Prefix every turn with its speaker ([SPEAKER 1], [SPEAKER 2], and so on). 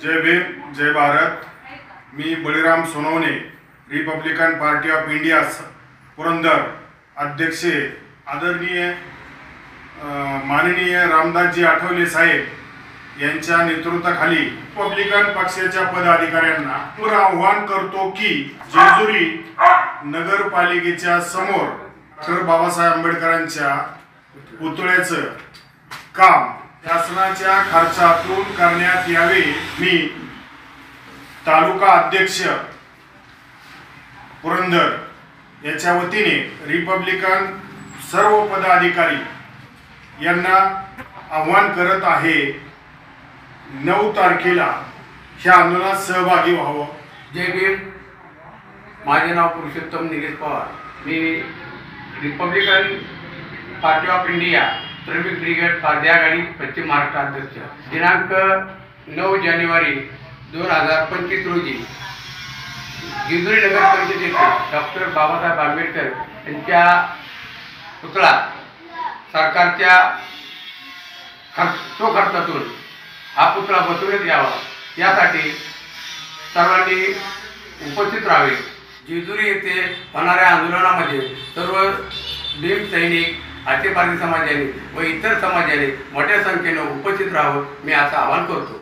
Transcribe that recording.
[SPEAKER 1] जय भीम जय भारत। मी Baliram Sonawane, Republican Party of India Purandar अध्यक्ष आदरणीय माननीय रामदासजी आठवले साहेब यांच्या नेतृत्वाखाली रिपब्लिकन पक्षाच्या पदाधिकाऱ्यांना पुन्हा आवाहन करतो की जेजुरी नगरपालिकेच्या समोर डॉक्टर बाबासाहेब आंबेडकरांच्या पुतळ्याचं काम शासनाच्या खर्चातून करण्यात यावे। मी तालुका अध्यक्ष पुरंदर याच्या वतीने रिपब्लिकन सर्व पदाधिकारी यांना आवाहन करत आहे, 9 तारखेला ह्या आंदोलनात सहभागी व्हावं।
[SPEAKER 2] जय भीम। माझे नाव पुरुषोत्तम निलेश पवार। मी रिपब्लिकन पार्टी ऑफ इंडिया श्रमिक ब्रिगेड पारध्यागाडी पश्चिम महाराष्ट्र अध्यक्ष। दिनांक 9 जानेवारी 2025 रोजी जेजुरी नगर परिषदेचे डॉक्टर बाबासाहेब आंबेडकर यांच्या पुतळा सरकारच्या खर्चातून हा पुतळा बसवण्यात यावा, यासाठी सर्वांनी उपस्थित राहावे। जेजुरी येथे होणाऱ्या आंदोलनामध्ये सर्व भीम सैनिक, आचेपारधी समाजाने व इतर समाजाने मोठ्या संख्येने उपस्थित राहावं, मी असं आवाहन करतो।